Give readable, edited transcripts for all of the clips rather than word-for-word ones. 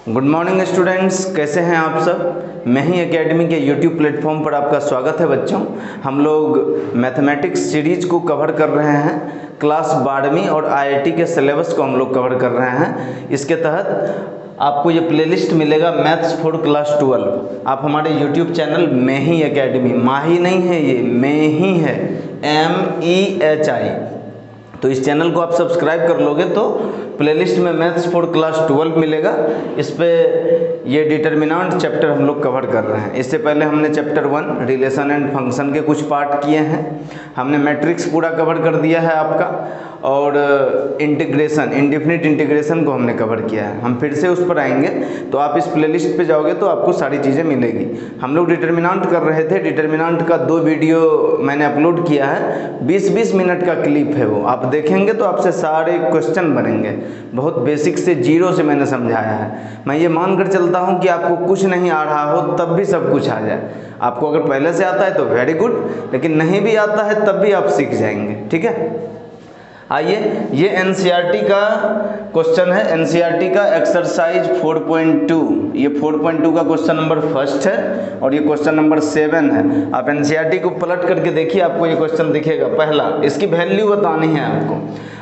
Good morning students, कैसे हैं आप सब। मैं ही एकेडमी के यूट्यूब प्लेटफॉर्म पर आपका स्वागत है बच्चों। हम लोग मैथमेटिक्स सीरीज को कवर कर रहे हैं। क्लास 12वीं और आईआईटी के सिलेबस को हम लोग कवर कर रहे हैं। इसके तहत आपको ये प्लेलिस्ट मिलेगा मैथ्स फॉर क्लास 12। आप हमारे यूट्यूब चैनल में ही एकेडमी, माही नहीं है ये, में ही है, MEHI, तो इस चैनल को आप सब्सक्राइब कर लोगे तो प्लेलिस्ट में मैथ्स फॉर क्लास 12 मिलेगा। इस पे ये डिटर्मिनेंट चैप्टर हम लोग कवर कर रहे हैं। इससे पहले हमने चैप्टर 1 रिलेशन एंड फंक्शन के कुछ पार्ट किए हैं। हमने मैट्रिक्स पूरा कवर कर दिया है आपका, और इंटीग्रेशन, इंडेफिनिट इंटीग्रेशन को हमने कवर किया है। हम फिर से उस पर आएंगे, तो आप इस प्लेलिस्ट पे जाओगे तो आपको सारी चीज़ें मिलेगी। हम लोग डिटर्मिनेंट कर रहे थे। डिटर्मिनेंट का 2 वीडियो मैंने अपलोड किया है, 20-20 मिनट का क्लिप है वो। आप देखेंगे तो आपसे सारे क्वेश्चन बनेंगे। बहुत बेसिक से, जीरो से मैंने समझाया है। मैं ये मान कर चलता हूँ कि आपको कुछ नहीं आ रहा हो तब भी सब कुछ आ जाए। आपको अगर पहले से आता है तो वेरी गुड, लेकिन नहीं भी आता है तब भी आप सीख जाएंगे। ठीक है, आइए, ये एनसीईआरटी का क्वेश्चन है। एनसीईआरटी का एक्सरसाइज 4.2, ये 4.2 का क्वेश्चन नंबर फर्स्ट है और ये क्वेश्चन नंबर 7 है। आप एनसीईआरटी को पलट करके देखिए, आपको ये क्वेश्चन दिखेगा। पहला, इसकी वैल्यू बतानी है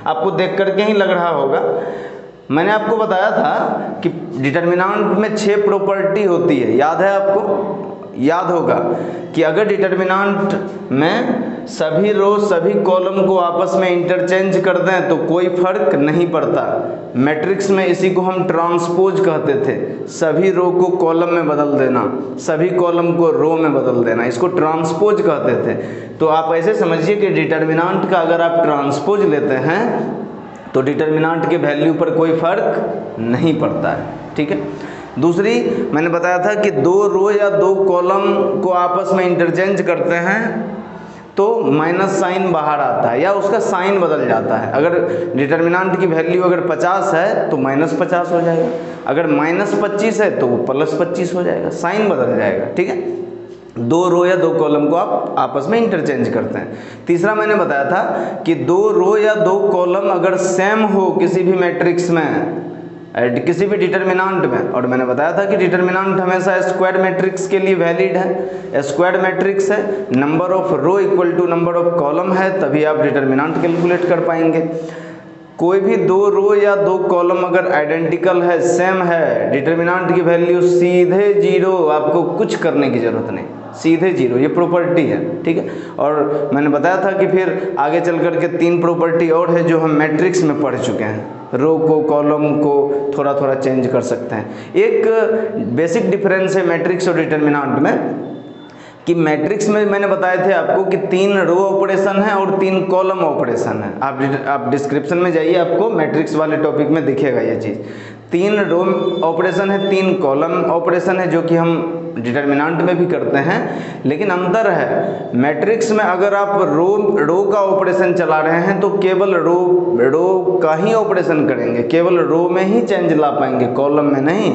आपको देख करके ही लग रहा होगा। मैंने आपको बताया था कि डिटर्मिनेंट में 6 प्रॉपर्टी होती है, याद है आपको? याद होगा कि अगर डिटर्मिनेंट में सभी रो सभी कॉलम को आपस में इंटरचेंज कर दें तो कोई फर्क नहीं पड़ता। मैट्रिक्स में इसी को हम ट्रांसपोज कहते थे। सभी रो को कॉलम में बदल देना, सभी कॉलम को रो में बदल देना, इसको ट्रांसपोज कहते थे। तो आप ऐसे समझिए कि डिटर्मिनेंट का अगर आप ट्रांसपोज लेते हैं तो डिटर्मिनेंट के वैल्यू पर कोई फर्क नहीं पड़ता है। ठीक है, दूसरी मैंने बताया था कि 2 रो या 2 कॉलम को आपस में इंटरचेंज करते हैं तो माइनस साइन बाहर आता है या उसका साइन बदल जाता है। अगर डिटर्मिनेंट की वैल्यू अगर 50 है तो -50 हो जाएगा, अगर -25 है तो वो +25 हो जाएगा, साइन बदल जाएगा। ठीक है, 2 रो या 2 कॉलम को आप आपस में इंटरचेंज करते हैं। तीसरा मैंने बताया था कि 2 रो या 2 कॉलम अगर सेम हो किसी भी मैट्रिक्स में, किसी भी डिटर्मिनेंट में, और मैंने बताया था कि डिटर्मिनेंट हमेशा स्क्वायर मैट्रिक्स के लिए वैलिड है। स्क्वायर मैट्रिक्स है, number of row equal to number of column है, तभी आप डिटर्मिनेंट कैलकुलेट कर पाएंगे। कोई भी 2 रो या 2 कॉलम अगर आइडेंटिकल है, सेम है, डिटर्मिनेंट की वैल्यू सीधे 0, आपको कुछ करने की जरूरत नहीं, सीधे 0, ये प्रॉपर्टी है। ठीक है, और मैंने बताया था कि फिर आगे चल करके 3 प्रॉपर्टी और है जो हम मैट्रिक्स में पढ़ चुके हैं। रो को, कॉलम को थोड़ा थोड़ा चेंज कर सकते हैं। एक बेसिक डिफरेंस है मैट्रिक्स और डिटर्मिनेंट में कि मैट्रिक्स में मैंने बताए थे आपको कि 3 रो ऑपरेशन है और 3 कॉलम ऑपरेशन है। आप डिस्क्रिप्शन में जाइए, आपको मैट्रिक्स वाले टॉपिक में दिखेगा ये चीज़। 3 रो ऑपरेशन है, 3 कॉलम ऑपरेशन है, जो कि हम डिटर्मिनेंट में भी करते हैं। लेकिन अंतर है, मैट्रिक्स में अगर आप रो का ऑपरेशन चला रहे हैं तो केवल रो का ही ऑपरेशन करेंगे, केवल रो में ही चेंज ला पाएंगे, कॉलम में नहीं।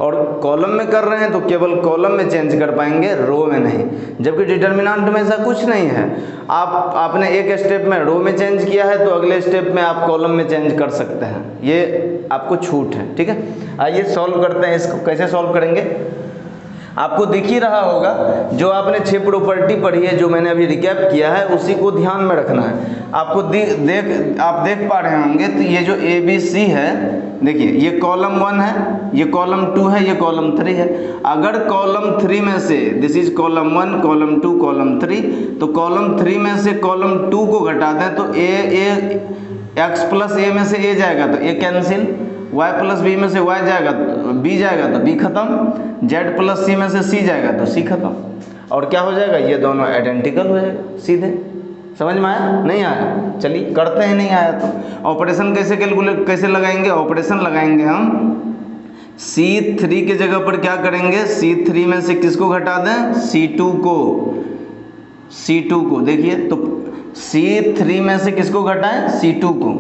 और कॉलम में कर रहे हैं तो केवल कॉलम में चेंज कर पाएंगे, रो में नहीं। जबकि डिटर्मिनेंट में ऐसा कुछ नहीं है। आपने एक स्टेप में रो में चेंज किया है तो अगले स्टेप में आप कॉलम में चेंज कर सकते हैं, ये आपको छूट है। ठीक है, आइए सॉल्व करते हैं। इसको कैसे सॉल्व करेंगे आपको दिख ही रहा होगा। जो आपने 6 प्रॉपर्टी पढ़ी है, जो मैंने अभी रिकैप किया है, उसी को ध्यान में रखना है। आपको आप देख पा रहे होंगे तो ये जो ABC है, देखिए ये कॉलम 1 है, ये कॉलम 2 है, ये कॉलम 3 है। अगर कॉलम 3 में से, this is column 1, column 2, column 3, तो कॉलम 3 में से कॉलम 2 को घटा दें तो x प्लस a में से a जाएगा तो a cancel, y plus b में से y जाएगा तो b जाएगा तो b खत्म, z प्लस c में से c जाएगा तो c खत्म। और क्या हो जाएगा, ये दोनों आइडेंटिकल हो जाएगा सीधे। समझ में आया? नहीं आया? चलिए करते हैं। नहीं आया तो ऑपरेशन कैसे लगाएंगे? ऑपरेशन लगाएंगे हम C3 के जगह पर क्या करेंगे, C3 में से किसको घटा दें, C2 को। देखिए तो C3 में से किसको घटाएं, C2 को।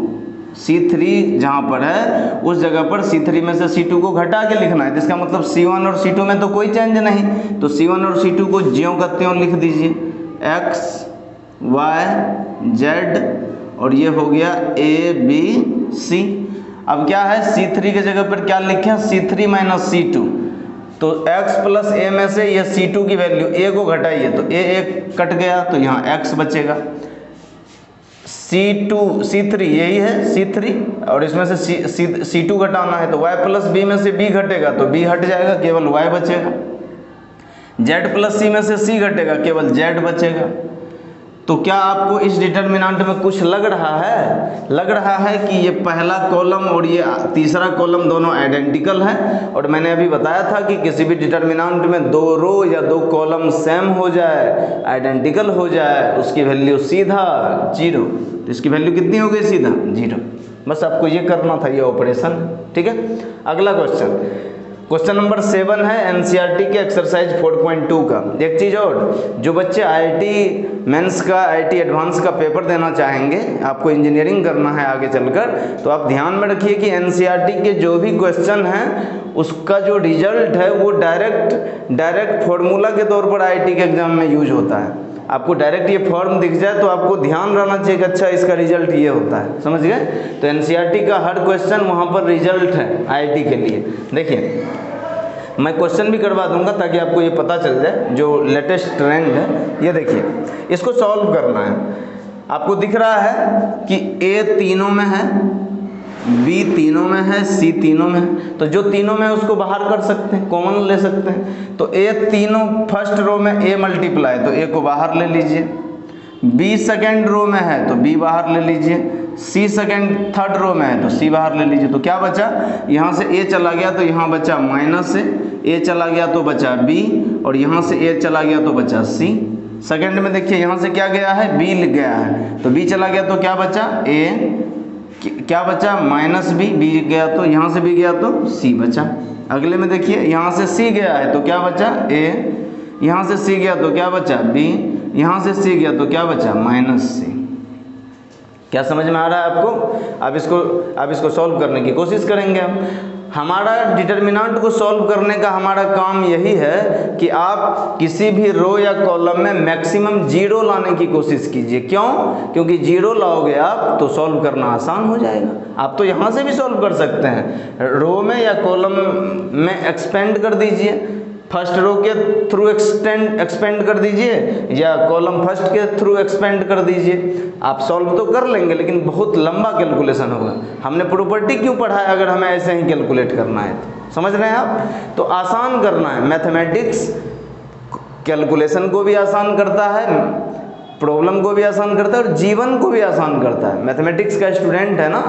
C3 जहाँ पर है उस जगह पर C3 में से C2 को घटा के लिखना है। इसका मतलब C1 और C2 में तो कोई चेंज नहीं, तो C1 और C2 को ज्यों का त्यों लिख दीजिए, X Y Z, और ये हो गया A B C। अब क्या है C3 की जगह पर क्या लिखें, C3 माइनस C2, तो x प्लस a में से ये C2 की वैल्यू a को घटाइए तो a एक कट गया तो यहाँ x बचेगा। C3 यही है C3 और इसमें से C2 घटाना है तो y प्लस b में से b घटेगा तो b हट जाएगा, केवल y बचेगा। z प्लस c में से c घटेगा, केवल z बचेगा। तो क्या आपको इस डिटर्मिनेंट में कुछ लग रहा है? लग रहा है कि ये पहला कॉलम और ये तीसरा कॉलम दोनों आइडेंटिकल है। और मैंने अभी बताया था कि किसी भी डिटर्मिनेंट में दो रो या दो कॉलम सेम हो जाए, आइडेंटिकल हो जाए, उसकी वैल्यू सीधा 0। तो इसकी वैल्यू कितनी हो गई? सीधा 0। बस आपको ये करना था, ये ऑपरेशन। ठीक है, अगला क्वेश्चन नंबर 7 है एनसीईआरटी के एक्सरसाइज 4.2 का। एक चीज़ और, जो बच्चे आईआईटी मेंस का, आईआईटी एडवांस का पेपर देना चाहेंगे, आपको इंजीनियरिंग करना है आगे चलकर, तो आप ध्यान में रखिए कि एनसीईआरटी के जो भी क्वेश्चन हैं उसका जो रिजल्ट है वो डायरेक्ट फॉर्मूला के तौर पर आईआईटी के एग्जाम में यूज होता है। आपको डायरेक्ट ये फॉर्म दिख जाए तो आपको ध्यान रहना चाहिए कि अच्छा इसका रिजल्ट ये होता है, समझ गए? तो एनसीईआरटी का हर क्वेश्चन वहाँ पर रिजल्ट है आईआईटी के लिए। देखिए मैं क्वेश्चन भी करवा दूंगा ताकि आपको ये पता चल जाए जो लेटेस्ट ट्रेंड है। ये देखिए, इसको सॉल्व करना है। आपको दिख रहा है कि ए तीनों में है, बी तीनों में है, सी तीनों में है। तो जो तीनों में है उसको बाहर कर सकते हैं, कॉमन ले सकते हैं। तो ए तीनों फर्स्ट रो में ए मल्टीप्लाई, तो ए को बाहर ले लीजिए। बी सेकेंड रो में है तो बी बाहर ले लीजिए। सी सेकेंड थर्ड रो में है तो सी बाहर ले लीजिए। तो क्या बचा? यहाँ से ए चला गया तो यहाँ बचा माइनस ए चला गया तो बचा बी, और यहाँ से ए चला गया तो बचा सी। सेकेंड में देखिए यहाँ से क्या गया है? बी लिख गया है, तो बी चला गया तो क्या बचा? ए। क्या बचा? माइनस बी गया तो यहाँ से बी गया तो सी बचा। अगले में देखिए यहाँ से सी गया है तो क्या बचा? ए। यहाँ से सी गया तो क्या बचा? बी। यहाँ से सी गया तो क्या बचा? माइनस सी। क्या समझ में आ रहा है आपको? अब इसको सॉल्व करने की कोशिश करेंगे हम। हमारा डिटर्मिनेंट को सॉल्व करने का हमारा काम यही है कि आप किसी भी रो या कॉलम में मैक्सिमम 0 लाने की कोशिश कीजिए। क्यों? क्योंकि 0 लाओगे आप तो सॉल्व करना आसान हो जाएगा। आप तो यहाँ से भी सॉल्व कर सकते हैं, रो में या कॉलम में एक्सपेंड कर दीजिए, फर्स्ट रो के थ्रू एक्सपेंड कर दीजिए या कॉलम फर्स्ट के थ्रू एक्सपेंड कर दीजिए। आप सॉल्व तो कर लेंगे लेकिन बहुत लंबा कैलकुलेशन होगा। हमने प्रॉपर्टी क्यों पढ़ा है अगर हमें ऐसे ही कैलकुलेट करना है? तो समझ रहे हैं आप? तो आसान करना है। मैथमेटिक्स कैलकुलेशन को भी आसान करता है, प्रॉब्लम को भी आसान करता है और जीवन को भी आसान करता है। मैथमेटिक्स का स्टूडेंट है ना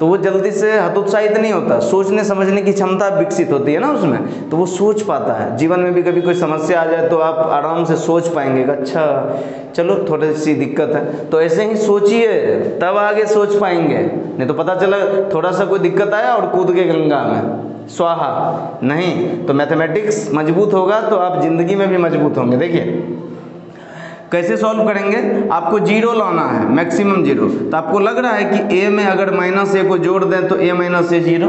तो वो जल्दी से हतोत्साहित नहीं होता, सोचने समझने की क्षमता विकसित होती है ना उसमें, तो वो सोच पाता है। जीवन में भी कभी कोई समस्या आ जाए तो आप आराम से सोच पाएंगे कि अच्छा चलो थोड़ी सी दिक्कत है, तो ऐसे ही सोचिए तब आगे सोच पाएंगे। नहीं तो पता चला थोड़ा सा कोई दिक्कत आया और कूद के गंगा में स्वाहा, नहीं। तो मैथमेटिक्स मजबूत होगा तो आप जिंदगी में भी मजबूत होंगे। देखिए कैसे सॉल्व करेंगे? आपको 0 लाना है, मैक्सिमम 0। तो आपको लग रहा है कि a में अगर माइनस a को जोड़ दें तो a माइनस a 0,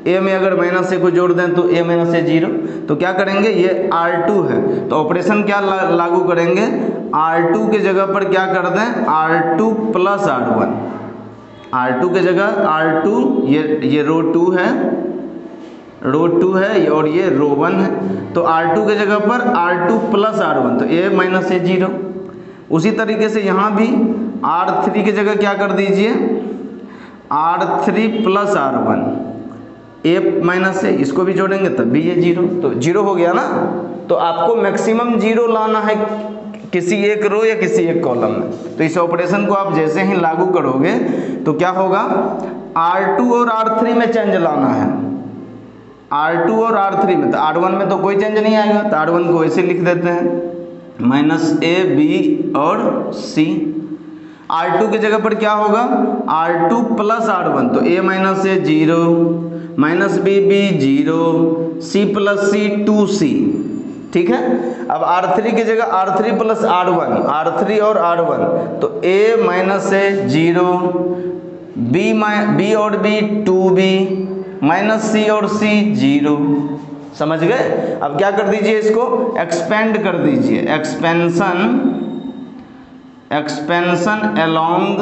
a में अगर माइनस a को जोड़ दें तो a माइनस a 0। तो क्या करेंगे? ये R2 है तो ऑपरेशन क्या लागू करेंगे? R2 के जगह पर क्या कर दें? R2 plus R1। R2 के जगह R2, ये रो 2 है, रो 2 है और ये रो 1 है। तो R2 के जगह पर R2 प्लस R1, तो a माइनस a 0। उसी तरीके से यहाँ भी R3 की जगह क्या कर दीजिए? R3 plus R1, a minus a, इसको भी जोड़ेंगे तब भी ये 0, तो 0 हो गया ना। तो आपको मैक्सिमम 0 लाना है किसी एक रो या किसी एक कॉलम में। तो इस ऑपरेशन को आप जैसे ही लागू करोगे तो क्या होगा? R2 और R3 में चेंज लाना है, R2 और R3 में। तो R1 में तो कोई चेंज नहीं आएगा तो R1 को ऐसे लिख देते हैं माइनस a b और c। R2 की जगह पर क्या होगा? R2 प्लस R1, तो a minus a 0, minus b 0, c plus c 2c। ठीक है। अब R3 की जगह R3 प्लस R1, R3 और R1, तो a माइनस a 0, b और b 2b, माइनस सी और सी 0। समझ गए? अब क्या कर दीजिए? इसको एक्सपेंड कर दीजिए, एक्सपेंशन अलोंग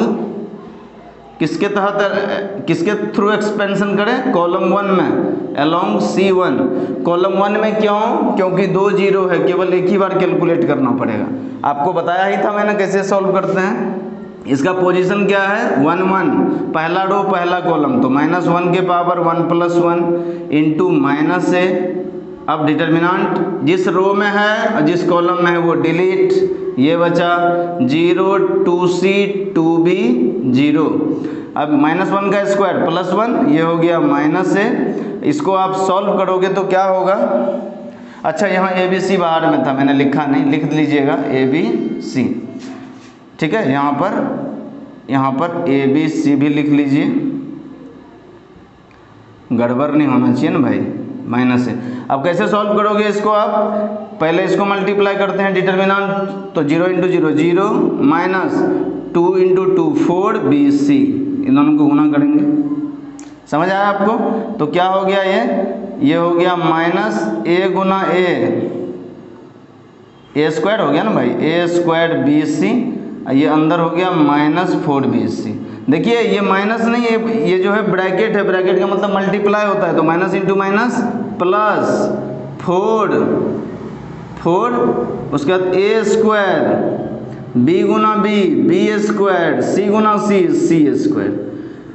किसके तहत, किसके थ्रू एक्सपेंशन करें, कॉलम 1 में अलोंग C1। कॉलम 1 में क्यों, क्योंकि 2 जीरो है, केवल एक ही बार कैलकुलेट करना पड़ेगा। आपको बताया ही था मैंने कैसे सॉल्व करते हैं। इसका पोजीशन क्या है 1 1, पहला रो पहला कॉलम, तो -1 के पावर 1 + 1 इंटू -a। अब डिटर्मिनेंट जिस रो में है और जिस कॉलम में है वो डिलीट, ये बचा 0 2c 2b 0। अब -1 का स्क्वायर +1, ये हो गया -a। इसको आप सॉल्व करोगे तो क्या होगा, अच्छा यहाँ ABC बाहर में था, मैंने लिखा नहीं, लिख लीजिएगा ABC, ठीक है। यहाँ पर ABC भी लिख लीजिए, गड़बड़ नहीं होना चाहिए ना भाई, माइनस है। अब कैसे सॉल्व करोगे इसको, आप पहले इसको मल्टीप्लाई करते हैं डिटर्मिनेंट, तो 0 × 0 0 -2 × 2 4BC, इन दोनों को गुना करेंगे। समझ आया आपको, तो क्या हो गया ये हो गया -a गुना a स्क्वायर हो गया ना भाई, a² BC, ये अंदर हो गया -4BC। देखिए ये माइनस नहीं है, ये जो है ब्रैकेट है, ब्रैकेट का मतलब मल्टीप्लाई होता है, तो माइनस इंटू माइनस प्लस 4 उसके बाद a² b गुना b² c गुना c²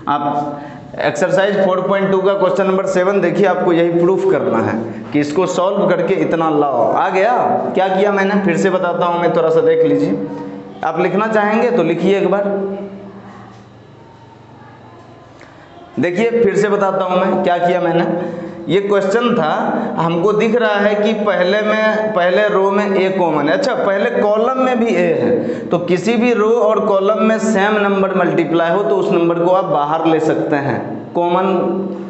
आप एक्सरसाइज 4.2 का क्वेश्चन नंबर 7 देखिए, आपको यही प्रूफ करना है कि इसको सॉल्व करके इतना लाओ। आ गया, क्या किया मैंने फिर से बताता हूँ मैं, थोड़ा सा देख लीजिए। आप लिखना चाहेंगे तो लिखिए एक बार, देखिए फिर से बताता हूँ मैं क्या किया मैंने। ये क्वेश्चन था, हमको दिख रहा है कि पहले रो में a कॉमन है, अच्छा पहले कॉलम में भी a है, तो किसी भी रो और कॉलम में सेम नंबर मल्टीप्लाई हो तो उस नंबर को आप बाहर ले सकते हैं, कॉमन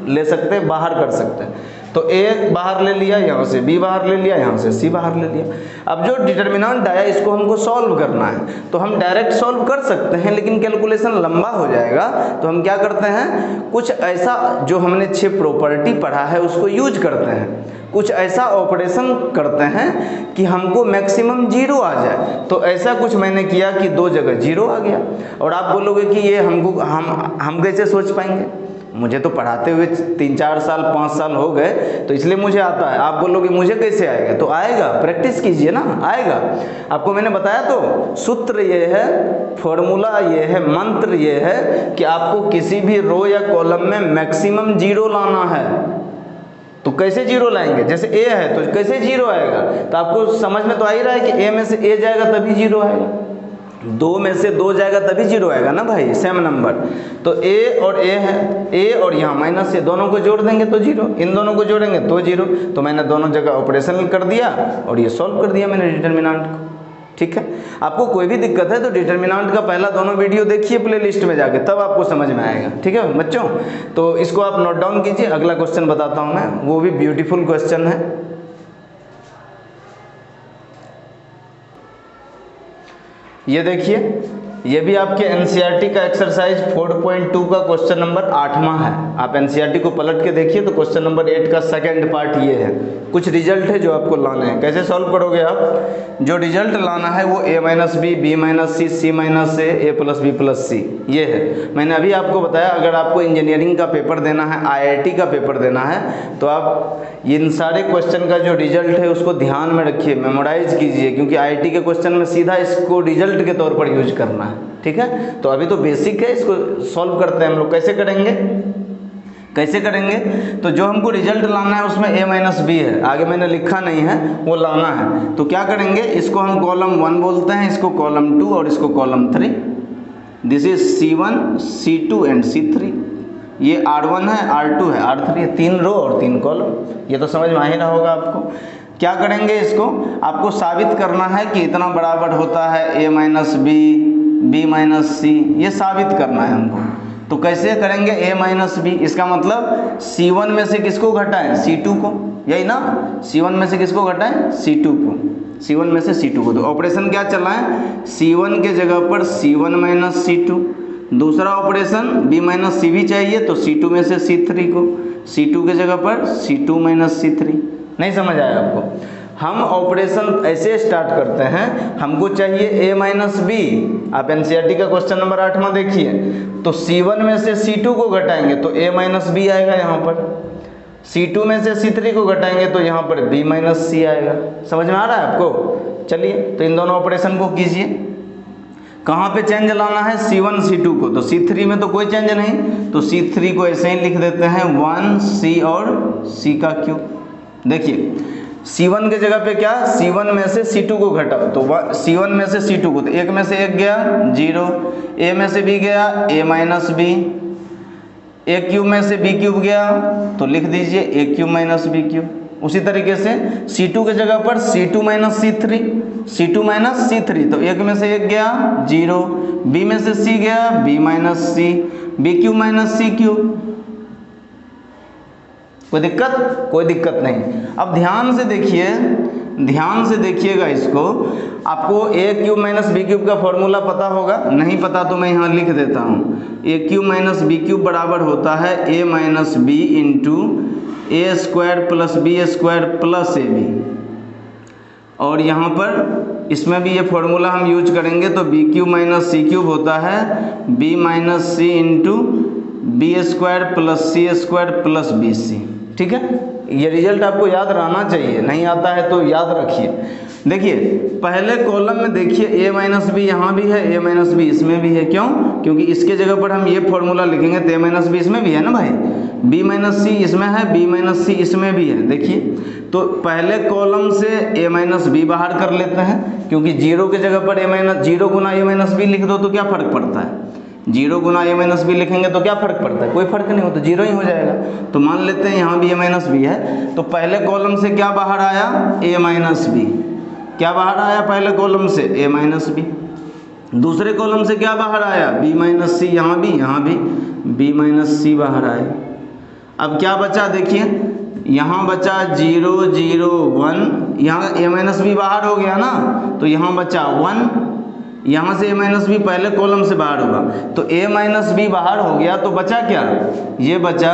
ले सकते हैं, बाहर कर सकते हैं। तो a बाहर ले लिया, यहाँ से b बाहर ले लिया, यहाँ से c बाहर ले लिया। अब जो डिटर्मिनेंट आया इसको हमको सॉल्व करना है, तो हम डायरेक्ट सॉल्व कर सकते हैं, लेकिन कैलकुलेशन लंबा हो जाएगा। तो हम क्या करते हैं, कुछ ऐसा जो हमने 6 प्रॉपर्टी पढ़ा है उसको यूज करते हैं, कुछ ऐसा ऑपरेशन करते हैं कि हमको मैक्सिमम 0 आ जाए। तो ऐसा कुछ मैंने किया कि 2 जगह 0 आ गया। और आप बोलोगे कि ये हम कैसे सोच पाएंगे, मुझे तो पढ़ाते हुए 3-4 साल 5 साल हो गए, तो इसलिए मुझे आता है। आप बोलोगे मुझे कैसे आएगा, तो आएगा, प्रैक्टिस कीजिए ना, आएगा। आपको मैंने बताया तो सूत्र ये है, फॉर्मूला ये है, मंत्र ये है कि आपको किसी भी रो या कॉलम में मैक्सिमम 0 लाना है। तो कैसे 0 लाएंगे, जैसे a है तो कैसे 0 आएगा, तो आपको समझ में तो आ ही रहा है कि a में से a जाएगा तभी 0 आएगा, 2 में से 2 जाएगा तभी 0 आएगा ना भाई, सेम नंबर। तो a और a है, a और यहाँ माइनस a, दोनों को जोड़ देंगे तो 0, इन दोनों को जोड़ेंगे तो 0। तो मैंने दोनों जगह ऑपरेशन कर दिया और ये सॉल्व कर दिया मैंने डिटर्मिनेंट को। ठीक है, आपको कोई भी दिक्कत है तो डिटर्मिनेंट का पहला दोनों वीडियो देखिए प्लेलिस्ट में जाके, तब आपको समझ में आएगा। ठीक है बच्चों, तो इसको आप नोट डाउन कीजिए। अगला क्वेश्चन बताता हूँ मैं, वो भी ब्यूटीफुल क्वेश्चन है। ये देखिए, ये भी आपके एनसीईआरटी का एक्सरसाइज 4.2 का क्वेश्चन नंबर 8वां है। आप एनसीईआरटी को पलट के देखिए तो क्वेश्चन नंबर 8 का सेकंड पार्ट ये है। कुछ रिजल्ट है जो आपको लाने हैं। कैसे सॉल्व करोगे आप, जो रिजल्ट लाना है वो a - b, b - c, c - a, a + b + c ये है। मैंने अभी आपको बताया, अगर आपको इंजीनियरिंग का पेपर देना है, IIT का पेपर देना है, तो आप इन सारे क्वेश्चन का जो रिजल्ट है उसको ध्यान में रखिए, मेमोराइज कीजिए, क्योंकि IIT के क्वेश्चन में सीधा इसको रिजल्ट के तौर पर यूज करना है। ठीक है, तो अभी तो बेसिक है, इसको सॉल्व करते हैं हम लोग। कैसे करेंगे, तो जो हमको रिजल्ट लाना है उसमें a - b है, आगे मैंने लिखा नहीं है, वो लाना है। तो क्या करेंगे, इसको हम कॉलम 1 बोलते हैं, इसको कॉलम 2 और इसको column 3। This is C1, C2 and C3। ये R1 है, R2 है, R3 है, 3 रो और 3 कॉलम। ये तो समझ में आ ही रहा होगा आपको। क्या करेंगे, इसको आपको साबित करना है कि इतना बराबर होता है a - b, b - c, ये साबित करना है हमको। तो कैसे करेंगे, a - b, इसका मतलब C1 में से किसको घटाएं, C2 को, यही ना, C1 में से किसको घटाएं, C2 को, C1 में से C2 को। तो ऑपरेशन क्या चलाएं, C1 के जगह पर C1 - C2, दूसरा ऑपरेशन b - c भी चाहिए तो C2 में से C3 को, C2 के जगह पर C2 - C3। नहीं समझ आया आपको। हम ऑपरेशन ऐसे स्टार्ट करते हैं, हमको चाहिए a माइनस बी। आप एनसीईआरटी का क्वेश्चन नंबर 8 में देखिए, तो C1 में से C2 को घटाएंगे तो a माइनस बी आएगा यहाँ पर, C2 में से C3 को घटाएंगे तो यहाँ पर b माइनस सी आएगा। समझ में आ रहा है आपको? चलिए तो इन दोनों ऑपरेशन को कीजिए। कहाँ पे चेंज लाना है? C1 C2 को, तो C3 में तो कोई चेंज नहीं, तो C3 को ऐसे ही लिख देते हैं 1C और C का क्यूब। देखिए C1 के जगह पे क्या, C1 में से C2 को घटाओ, तो C1 में से C2 को, तो एक में से एक गया 0, a में से b गया a minus B, a cube में से b क्यूब गया तो लिख दीजिए a cube minus b cube. उसी तरीके से C2 के जगह पर C2 minus C3, C2 minus C3, तो एक में से एक गया 0, b में से c गया b माइनस सी, b क्यूब माइनस सी क्यूब। कोई दिक्कत? कोई दिक्कत नहीं। अब ध्यान से देखिए, ध्यान से देखिएगा इसको। आपको a cube minus B cube का फॉर्मूला पता होगा, नहीं पता तो मैं यहाँ लिख देता हूँ। a cube minus B cube बराबर होता है a minus B into A square plus B square plus A B, और यहाँ पर इसमें भी ये फॉर्मूला हम यूज करेंगे, तो बी क्यूब माइनस सी क्यूब होता है बी माइनस सी into B square plus C square plus B सी। ठीक है, ये रिजल्ट आपको याद रहना चाहिए, नहीं आता है तो याद रखिए। देखिए पहले कॉलम में देखिए a माइनस बी यहाँ भी है, a माइनस बी इसमें भी है। क्यों? क्योंकि इसके जगह पर हम ये फॉर्मूला लिखेंगे तो a माइनस बी इसमें भी है ना भाई, b माइनस सी इसमें है, b माइनस सी इसमें भी है। देखिए तो पहले कॉलम से a माइनस बी बाहर कर लेते हैं, क्योंकि 0 के जगह पर जीरो गुना a माइनस बी लिख दो तो क्या फ़र्क पड़ता है? 0 गुना a माइनस बी लिखेंगे तो क्या फ़र्क पड़ता है? कोई फ़र्क नहीं हो, तो 0 ही हो जाएगा। तो मान लेते हैं यहाँ भी a माइनस बी है, तो पहले कॉलम से क्या बाहर आया? a minus B. क्या बाहर आया पहले कॉलम से? a minus B. दूसरे कॉलम से क्या बाहर आया? b माइनस सी, यहाँ भी b माइनस सी बाहर आया। अब क्या बचा? देखिए यहाँ बचा 0 0 1, यहाँ a माइनस बी बाहर हो गया ना, तो यहाँ बचा 1, यहाँ से a माइनस बी पहले कॉलम से बाहर होगा, तो a माइनस बी बाहर हो गया, तो बचा क्या? ये बचा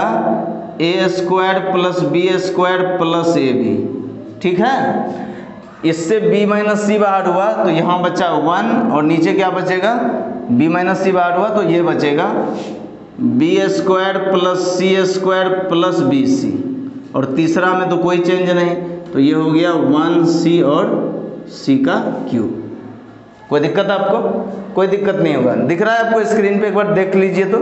a square plus B square plus A B. ठीक है, इससे b माइनस सी बाहर हुआ तो यहाँ बचा 1, और नीचे क्या बचेगा? b माइनस सी बाहर हुआ तो ये बचेगा B square plus C square plus B सी, और तीसरा में तो कोई चेंज नहीं, तो ये हो गया 1c और c का क्यूब। कोई दिक्कत आपको? कोई दिक्कत नहीं होगा। दिख रहा है आपको स्क्रीन पे? एक बार देख लीजिए तो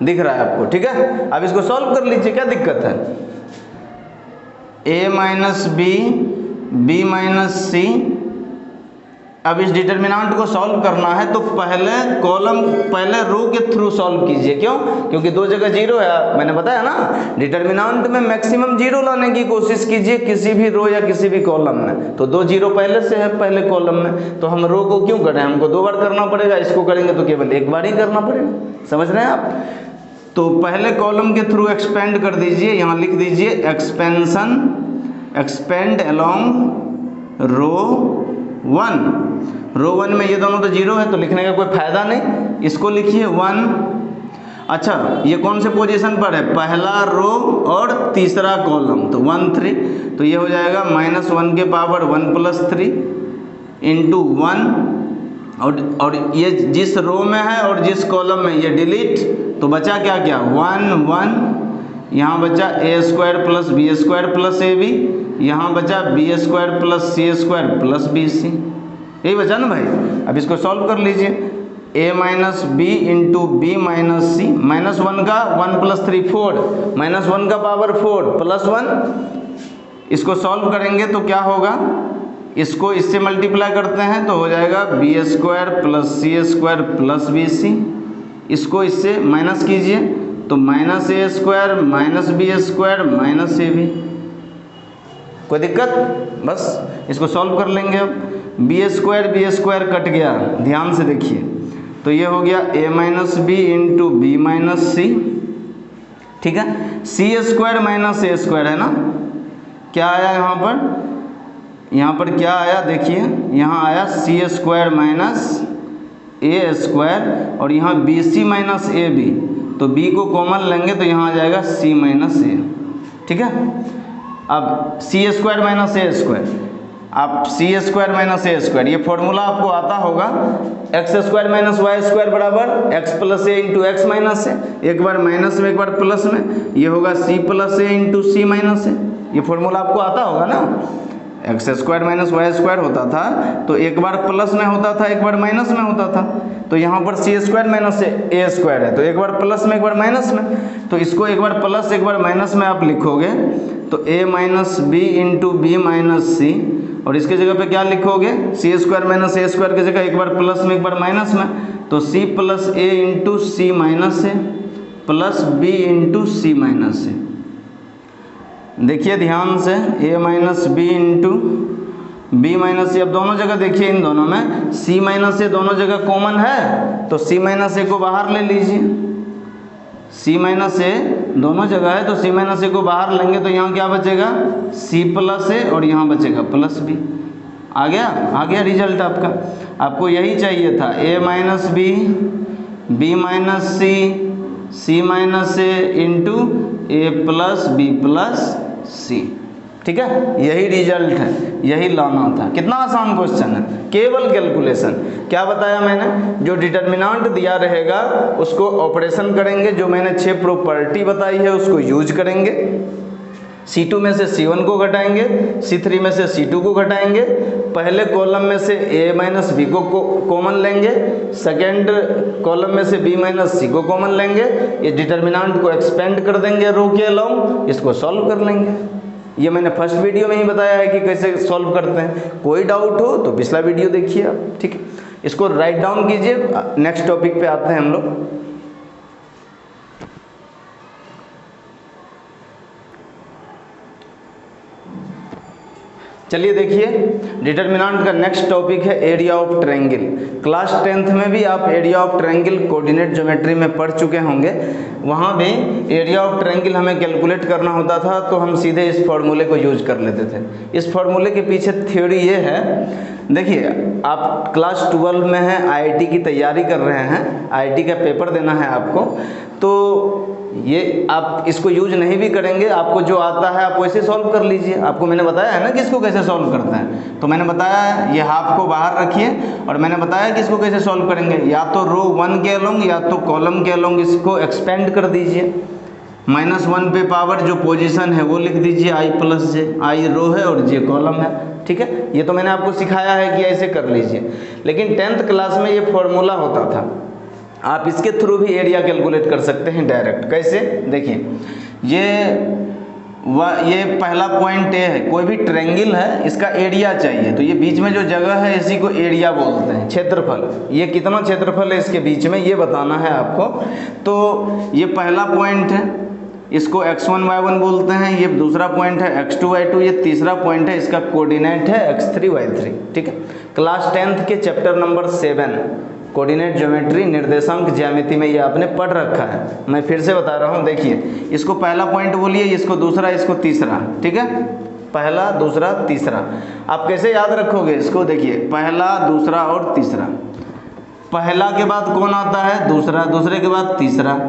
दिख रहा है आपको? ठीक है, अब इसको सॉल्व कर लीजिए, क्या दिक्कत है? a minus B, b minus C. अब इस डिटर्मिनेंट को सॉल्व करना है तो पहले रो के थ्रू सॉल्व कीजिए। क्यों? क्योंकि दो जगह 0 है, मैंने बताया ना। डिटर्मिनेंट में मैक्सिमम 0 लाने की कोशिश कीजिए किसी भी रो या किसी भी कॉलम में। तो 2 0 पहले से है पहले कॉलम में, तो हम रो को क्यों करें? हमको 2 बार करना पड़ेगा, इसको करेंगे तो केवल 1 बार ही करना पड़ेगा। समझ रहे हैं आप? तो पहले कॉलम के थ्रू एक्सपेंड कर दीजिए, यहाँ लिख दीजिए एक्सपेंड अलोंग रो 1। रो 1 में ये दोनों तो 0 है, तो लिखने का कोई फायदा नहीं, इसको लिखिए 1। अच्छा, ये कौन से पोजीशन पर है? पहला रो और तीसरा कॉलम, तो 1 3, तो ये हो जाएगा -1 के पावर 1 प्लस 3 इंटू 1, और ये जिस रो में है और जिस कॉलम में ये डिलीट, तो बचा क्या 1 1, यहाँ बचा a square plus B square plus A B, यहाँ बचा B square plus C square plus B C. यही बचा ना भाई? अब इसको सॉल्व कर लीजिए। a minus B into B minus C, -1 का 1 प्लस 3 4, -1 का पावर 4 प्लस 1। इसको सॉल्व करेंगे तो क्या होगा? इसको इससे मल्टीप्लाई करते हैं तो हो जाएगा B square plus C square plus B C. इसको इससे माइनस कीजिए तो minus A square minus B square minus A B. कोई दिक्कत? बस इसको सॉल्व कर लेंगे। अब बी स्क्वायर कट गया, ध्यान से देखिए, तो ये हो गया a minus B into B minus C. ठीक है, C square minus A square है ना। क्या आया यहाँ पर? यहाँ पर क्या आया देखिए, यहाँ आया C square minus A square, और यहाँ B C minus A B, तो b को कॉमन लेंगे तो यहाँ आ जाएगा c माइनस ए। ठीक है, अब C square minus A square, आप C square minus A square, ये फॉर्मूला आपको आता होगा, X square minus Y square बराबर X plus A into X minus A, एक बार माइनस में एक बार प्लस में, ये होगा C plus A into C minus A, ये फॉर्मूला आपको आता होगा ना। X square minus Y square होता था तो एक बार प्लस में होता था एक बार माइनस में होता था, तो यहाँ पर सी स्क्वायर माइनस ए स्क्वायर है तो एक बार प्लस में एक बार माइनस में, तो इसको एक बार प्लस एक बार माइनस में आप लिखोगे तो A minus B into B minus C, और इसके जगह पे क्या लिखोगे, C square minus A square की जगह एक बार प्लस में एक बार माइनस में, तो C plus A into C minus A plus B into C minus A. देखिए ध्यान से, A minus B into B minus A, अब दोनों जगह देखिए इन दोनों में सी माइनस ए दोनों जगह कॉमन है तो सी माइनस ए को बाहर ले लीजिए, सी माइनस ए दोनों जगह है तो सी माइनस ए को बाहर लेंगे तो यहाँ क्या बचेगा, सी प्लस ए और यहाँ बचेगा प्लस बी। आ गया रिजल्ट आपका। आपको यही चाहिए था, ए माइनस बी बी माइनस सी सी माइनस ए इंटू ए प्लस बी प्लस सी। ठीक है, यही रिजल्ट है, यही लाना था। कितना आसान क्वेश्चन है, केवल कैलकुलेशन। क्या बताया मैंने, जो डिटर्मिनेंट दिया रहेगा उसको ऑपरेशन करेंगे, जो मैंने 6 प्रॉपर्टी बताई है उसको यूज करेंगे, C2 में से C1 को घटाएंगे, C3 में से C2 को घटाएंगे, पहले कॉलम में से A माइनस बी को कॉमन लेंगे, सेकेंड कॉलम में से B माइनस सी को कॉमन लेंगे, ये डिटर्मिनेंट को एक्सपेंड कर देंगे रो के अलोंग, इसको सॉल्व कर लेंगे। ये मैंने फर्स्ट वीडियो में ही बताया है कि कैसे सॉल्व करते हैं। कोई डाउट हो तो पिछला वीडियो देखिए आप। ठीक है, इसको राइट डाउन कीजिए। नेक्स्ट टॉपिक पे आते हैं हम लोग। चलिए देखिए, डिटर्मिनेंट का नेक्स्ट टॉपिक है area of triangle. Class 10th में भी आप area of triangle coordinate geometry में पढ़ चुके होंगे। वहाँ भी एरिया ऑफ ट्रायंगल हमें कैलकुलेट करना होता था तो हम सीधे इस फॉर्मूले को यूज कर लेते थे। इस फॉर्मूले के पीछे थ्योरी ये है, देखिए आप क्लास 12 में हैं, आईआईटी की तैयारी कर रहे हैं, आईआईटी का पेपर देना है आपको, तो ये आप इसको यूज नहीं भी करेंगे, आपको जो आता है आप वैसे सॉल्व कर लीजिए। आपको मैंने बताया है ना कि इसको कैसे सॉल्व करते हैं, तो मैंने बताया ये हाफ को बाहर रखिए और मैंने बताया कि इसको कैसे सॉल्व करेंगे, या तो रो 1 के अलोंग या तो कॉलम के अलोंग इसको एक्सपेंड कर दीजिए। -1 पे पावर जो पोजीशन है वो लिख दीजिए आई प्लस जे, आई रो है और जे कॉलम है। ठीक है, ये तो मैंने आपको सिखाया है कि ऐसे कर लीजिए, लेकिन 10th क्लास में ये फॉर्मूला होता था। आप इसके थ्रू भी एरिया कैलकुलेट कर सकते हैं डायरेक्ट। कैसे, देखिए ये पहला पॉइंट ए है, कोई भी ट्रायंगल है इसका एरिया चाहिए, तो ये बीच में जो जगह है इसी को एरिया बोलते हैं, क्षेत्रफल। ये कितना क्षेत्रफल है इसके बीच में ये बताना है आपको। तो ये पहला पॉइंट है, इसको x1 y1 बोलते हैं, ये दूसरा पॉइंट है x2 y2, ये तीसरा पॉइंट है, इसका कोऑर्डिनेट है x3 y3। ठीक है, क्लास 10th के चैप्टर नंबर 7 कोऑर्डिनेट ज्योमेट्री निर्देशांक ज्यामिति में ये आपने पढ़ रखा है। मैं फिर से बता रहा हूँ, देखिए इसको पहला पॉइंट बोलिए, इसको दूसरा, इसको तीसरा। ठीक है, पहला दूसरा तीसरा। आप कैसे याद रखोगे इसको, देखिए पहला दूसरा और तीसरा। पहला के बाद कौन आता है, दूसरा, दूसरे के बाद तीसरा।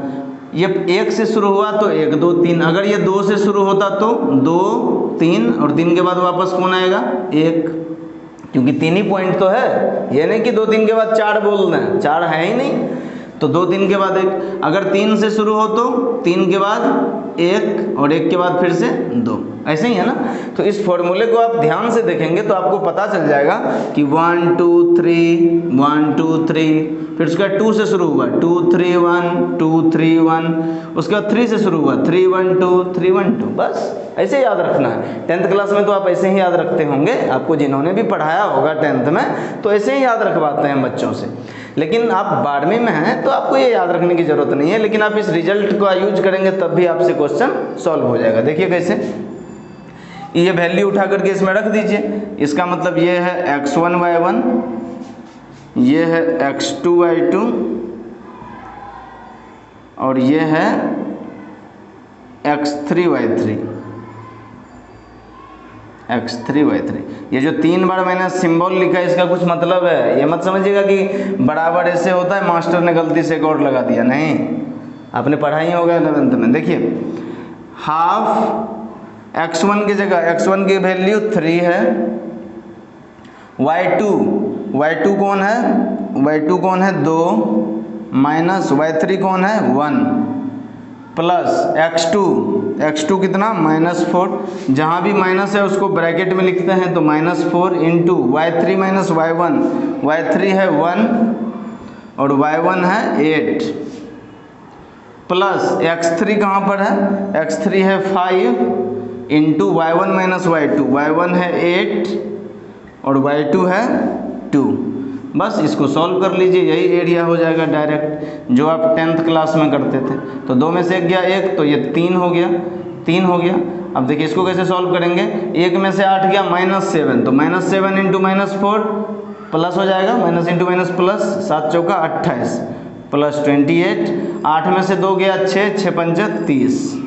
ये 1 से शुरू हुआ तो 1 2 3, अगर ये 2 से शुरू होता तो 2 3 और 3 के बाद वापस कौन आएगा, 1, क्योंकि 3 ही पॉइंट तो है। ये नहीं कि 2 3 के बाद 4 बोल दें, 4 है ही नहीं, तो 2 3 के बाद 1। अगर 3 से शुरू हो तो 3 के बाद 1 और 1 के बाद फिर से 2, ऐसे ही है ना। तो इस फॉर्मूले को आप ध्यान से देखेंगे तो आपको पता चल जाएगा कि 1 2 3 1 2 3, फिर उसका 2 से शुरू हुआ 2 3 1 2 3 1, उसके बाद 3 से शुरू हुआ 3 1 2 3 1 2। बस ऐसे याद रखना है। 10th क्लास में तो आप ऐसे ही याद रखते होंगे, आपको जिन्होंने भी पढ़ाया होगा 10th में तो ऐसे ही याद रखवाते हैं बच्चों से। लेकिन आप 12वीं में हैं तो आपको ये याद रखने की ज़रूरत नहीं है, लेकिन आप इस रिजल्ट को यूज करेंगे तब भी आपसे क्वेश्चन सॉल्व हो जाएगा। देखिए कैसे, ये वैल्यू उठा करके इसमें रख दीजिए। इसका मतलब ये है x1 y1, ये है x2 y2 और ये है x3 y3, x3 y3। ये जो 3 बार मैंने सिंबल लिखा है इसका कुछ मतलब है, ये मत समझिएगा कि बराबर ऐसे होता है, मास्टर ने गलती से एक और लगा दिया, नहीं, आपने पढ़ा ही होगा 11th में। देखिए हाफ x1 की जगह x1 की वैल्यू 3 है, y2 कौन है 2 माइनस y3 कौन है 1 प्लस x2 कितना -4, जहाँ भी माइनस है उसको ब्रैकेट में लिखते हैं, तो -4 into y3 minus y1, y3 है 1 और y1 है 8 प्लस x3 कहाँ पर है, x3 है 5 into y1 minus y2, y1 है 8 और y2 है 2। बस इसको सॉल्व कर लीजिए, यही एरिया हो जाएगा डायरेक्ट, जो आप 10th क्लास में करते थे। तो 2 में से 1 गया 1, तो ये 3 हो गया। अब देखिए इसको कैसे सॉल्व करेंगे, 1 में से 8 गया -7, तो -7 इंटू -4 प्लस हो जाएगा, माइनस इंटू माइनस प्लस, 7 चौका 28 प्लस 28, 8 में से 2 गया 6, 6 पंचे 30।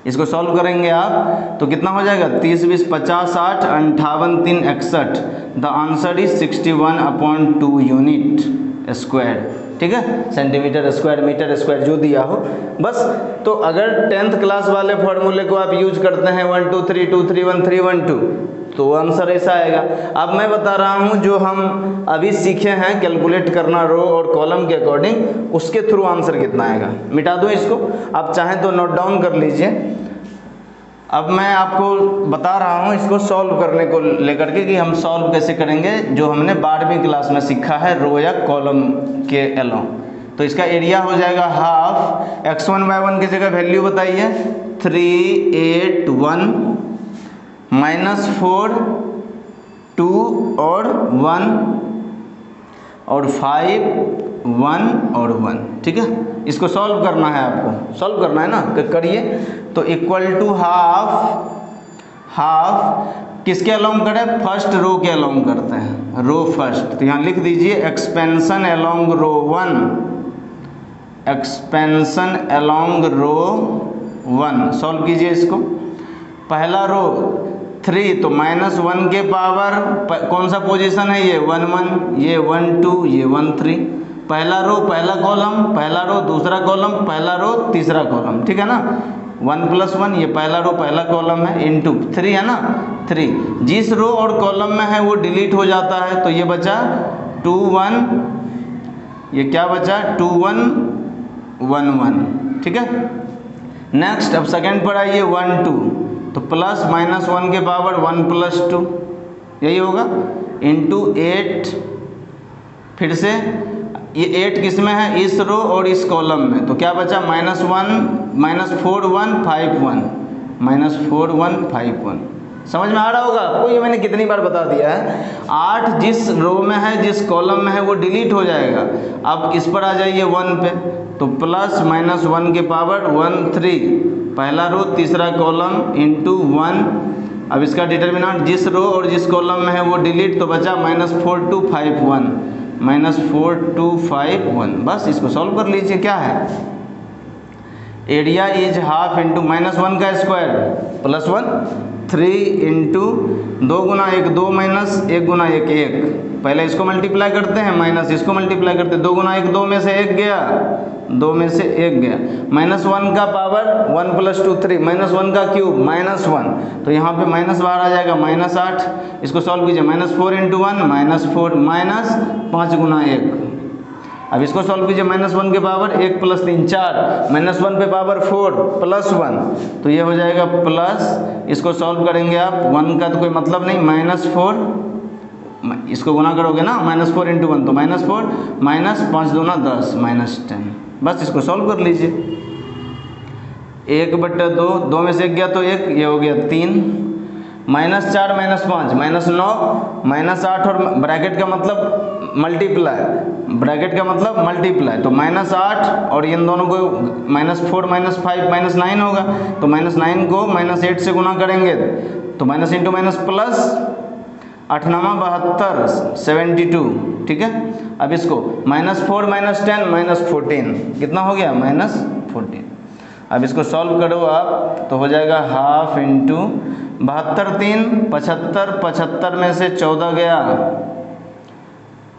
इसको सॉल्व करेंगे आप तो कितना हो जाएगा, 30 20 50 60 58 3 61। The answer is 61/2 unit square. ठीक है, सेंटीमीटर स्क्वायर, मीटर स्क्वायर जो दिया हो बस। तो अगर 10th क्लास वाले फॉर्मूले को आप यूज करते हैं 1 2 3 2 3 1 3 1 2, तो आंसर ऐसा आएगा। अब मैं बता रहा हूँ जो हम अभी सीखे हैं कैलकुलेट करना रो और कॉलम के अकॉर्डिंग, उसके थ्रू आंसर कितना आएगा। मिटा दूँ इसको, आप चाहें तो नोट डाउन कर लीजिए। अब मैं आपको बता रहा हूँ इसको सॉल्व करने को लेकर के कि हम सॉल्व कैसे करेंगे, जो हमने 12वीं क्लास में सीखा है रो या कॉलम के अलोंग। तो इसका एरिया हो जाएगा हाफ, x1 y1 की जगह वैल्यू बताइए, 3 8 1 -4 2 और 1 और 5 1 और 1। ठीक है, इसको सॉल्व करना है, आपको सॉल्व करना है ना, करिए। तो इक्वल टू हाफ किसके अलोंग करें, फर्स्ट रो के अलोंग करते हैं, रो फर्स्ट। तो यहाँ लिख दीजिए एक्सपेंशन अलोंग रो 1, एक्सपेंशन अलोंग रो 1। सॉल्व कीजिए इसको, पहला रो 3, तो -1 के पावर कौन सा पोजीशन है, ये 1 1, ये 1 2, ये 1 3। पहला रो पहला कॉलम, पहला रो दूसरा कॉलम, पहला रो तीसरा कॉलम। ठीक है ना, 1 + 1 ये पहला रो पहला कॉलम है, इंटू 3 है ना 3। जिस रो और कॉलम में है वो डिलीट हो जाता है, तो ये बचा 2 1, ये क्या बचा 2 1 1 1। ठीक है, नेक्स्ट अब सेकंड पर आइए 1 2, तो प्लस -1 के पावर 1 + 2 यही होगा, इंटू 8। फिर से ये 8 किस में है, इस रो और इस कॉलम में, तो क्या बचा -1 -4 1 5 1 -4 1 5 1। समझ में आ रहा होगा आपको, ये मैंने कितनी बार बता दिया है। 8 जिस रो में है जिस कॉलम में है वो डिलीट हो जाएगा। अब इस पर आ जाइए 1 पे, तो प्लस -1 के पावर 1 3, पहला रो तीसरा कॉलम इंटू 1। अब इसका डिटर्मिनेंट जिस रो और जिस कॉलम में है वो डिलीट, तो बचा -4 2 5 1 -4 2 5 1। बस इसको सॉल्व कर लीजिए, क्या है, एरिया इज हाफ इंटू -1 का स्क्वायर प्लस 1 3 इंटू 2 गुना 1 2 माइनस 1 गुना 1 1। पहले इसको मल्टीप्लाई करते हैं, माइनस इसको मल्टीप्लाई करते हैं, 2 गुना 1 2 में से 1 गया, 2 में से 1 गया। -1 का पावर 1 + 2 3, -1 का क्यूब -1, तो यहाँ पे माइनस बाहर आ जाएगा -8। इसको सॉल्व कीजिए, -4 इंटू 1 -4 माइनस 5 गुना 1। अब इसको सॉल्व कीजिए, -1 के पावर 1 + 3 4, -1 पे पावर 4 + 1, तो ये हो जाएगा प्लस। इसको सॉल्व करेंगे आप, 1 का तो कोई मतलब नहीं, -4 इसको गुना करोगे ना, -4 इंटू 1 तो -4 माइनस 5 दूना 10 -10। बस इसको सॉल्व कर लीजिए, 1/2, 2 में से 1 गया तो 1, ये हो गया 3, -4 -5 -9 -8 और ब्रैकेट का मतलब मल्टीप्लाई, ब्रैकेट का मतलब मल्टीप्लाई, तो -8 और इन दोनों को -4 -5 -9 होगा, तो -9 को -8 से गुना करेंगे तो माइनस इंटू माइनस प्लस 8 9 72 72। ठीक है, अब इसको -4 -10 -14 कितना हो गया -14। अब इसको सॉल्व करो आप तो हो जाएगा हाफ इंटू 72 3 75, 75 में से 14 गया,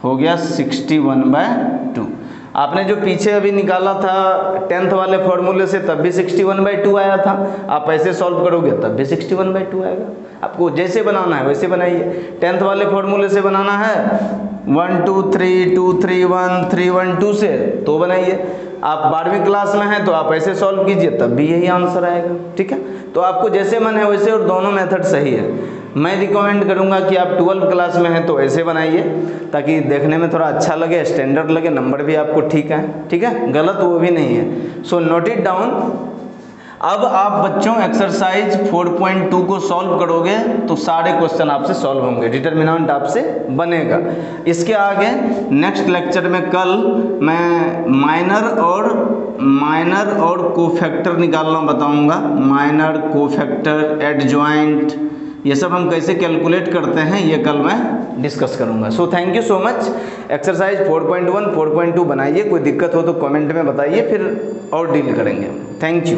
हो गया 61/2। आपने जो पीछे अभी निकाला था 10th वाले फॉर्मूले से तब भी 61/2 आया था, आप ऐसे सॉल्व करोगे तब भी 61/2 आएगा। आपको जैसे बनाना है वैसे बनाइए। 10th वाले फॉर्मूले से बनाना है 1 2 3 2 3 1 3 1 2 से तो बनाइए। आप 12वीं क्लास में हैं तो आप ऐसे सॉल्व कीजिए तब भी यही आंसर आएगा। ठीक है, तो आपको जैसे मन है वैसे, और दोनों मेथड सही है। मैं रिकमेंड करूंगा कि आप 12th क्लास में हैं तो ऐसे बनाइए ताकि देखने में थोड़ा अच्छा लगे, स्टैंडर्ड लगे, नंबर भी आपको ठीक है। ठीक है, गलत वो भी नहीं है। So note it down. अब आप बच्चों एक्सरसाइज 4.2 को सॉल्व करोगे तो सारे क्वेश्चन आपसे सॉल्व होंगे, डिटरमिनेंट आपसे बनेगा। इसके आगे नेक्स्ट लेक्चर में कल मैं माइनर और कोफैक्टर निकालना बताऊंगा। माइनर, कोफैक्टर, एडजॉइंट, ये सब हम कैसे कैलकुलेट करते हैं ये कल मैं डिस्कस करूंगा। So thank you so much. Exercise 4.1 4.2 बनाइए, कोई दिक्कत हो तो कमेंट में बताइए, फिर और डील करेंगे। Thank you.